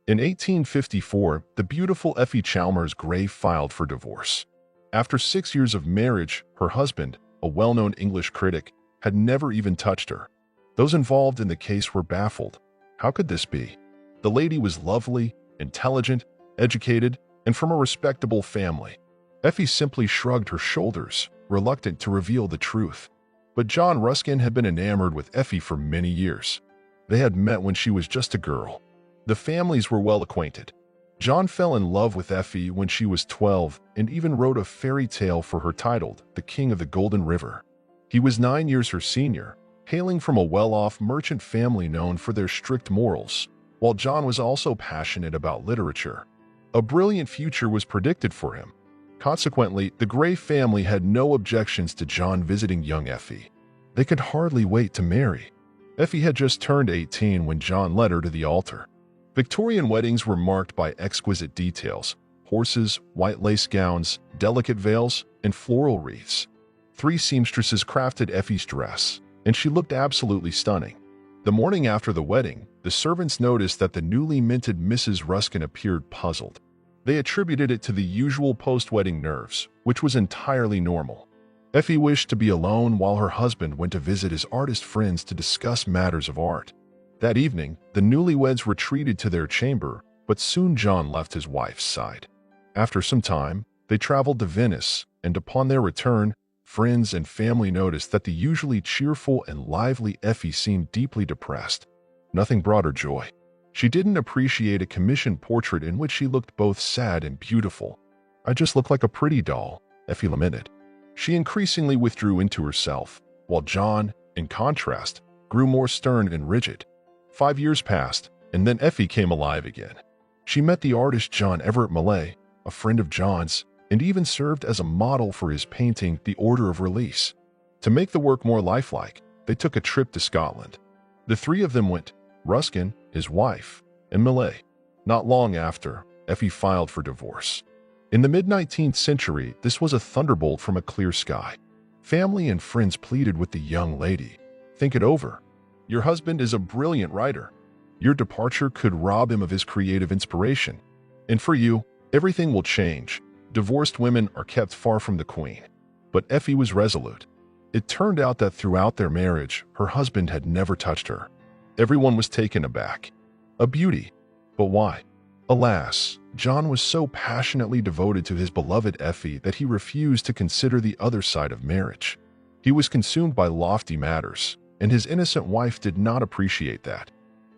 In 1854, the beautiful Effie Chalmers Gray filed for divorce. After 6 years of marriage, her husband, a well-known English critic, had never even touched her. Those involved in the case were baffled. How could this be? The lady was lovely, intelligent, educated, and from a respectable family. Effie simply shrugged her shoulders, reluctant to reveal the truth. But John Ruskin had been enamored with Effie for many years. They had met when she was just a girl. The families were well acquainted. John fell in love with Effie when she was 12 and even wrote a fairy tale for her titled The King of the Golden River. He was 9 years her senior, hailing from a well-off merchant family known for their strict morals, while John was also passionate about literature. A brilliant future was predicted for him. Consequently, the Gray family had no objections to John visiting young Effie. They could hardly wait to marry. Effie had just turned 18 when John led her to the altar. Victorian weddings were marked by exquisite details: horses, white lace gowns, delicate veils, and floral wreaths. 3 seamstresses crafted Effie's dress, and she looked absolutely stunning. The morning after the wedding, the servants noticed that the newly minted Mrs. Ruskin appeared puzzled. They attributed it to the usual post-wedding nerves, which was entirely normal. Effie wished to be alone while her husband went to visit his artist friends to discuss matters of art. That evening, the newlyweds retreated to their chamber, but soon John left his wife's side. After some time, they traveled to Venice, and upon their return, friends and family noticed that the usually cheerful and lively Effie seemed deeply depressed. Nothing brought her joy. She didn't appreciate a commissioned portrait in which she looked both sad and beautiful. "I just look like a pretty doll," Effie lamented. She increasingly withdrew into herself, while John, in contrast, grew more stern and rigid. 5 years passed, and then Effie came alive again. She met the artist John Everett Millais, a friend of John's, and even served as a model for his painting The Order of Release. To make the work more lifelike, they took a trip to Scotland. The 3 of them went: Ruskin, his wife, and Millais. Not long after, Effie filed for divorce. In the mid-19th century, this was a thunderbolt from a clear sky. Family and friends pleaded with the young lady. "Think it over. Your husband is a brilliant writer. Your departure could rob him of his creative inspiration. And for you, everything will change. Divorced women are kept far from the queen." But Effie was resolute. It turned out that throughout their marriage, her husband had never touched her. Everyone was taken aback. A beauty. But why? Alas, John was so passionately devoted to his beloved Effie that he refused to consider the other side of marriage. He was consumed by lofty matters, and his innocent wife did not appreciate that.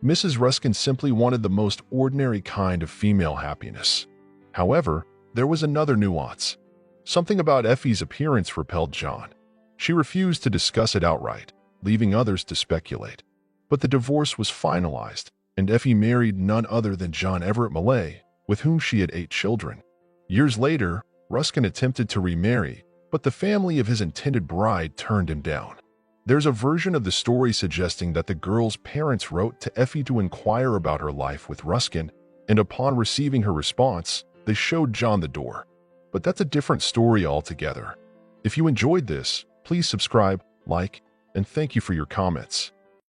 Mrs. Ruskin simply wanted the most ordinary kind of female happiness. However, there was another nuance. Something about Effie's appearance repelled John. She refused to discuss it outright, leaving others to speculate. But the divorce was finalized, and Effie married none other than John Everett Millais, with whom she had 8 children. Years later, Ruskin attempted to remarry, but the family of his intended bride turned him down. There's a version of the story suggesting that the girl's parents wrote to Effie to inquire about her life with Ruskin, and upon receiving her response, they showed John the door. But that's a different story altogether. If you enjoyed this, please subscribe, like, and thank you for your comments.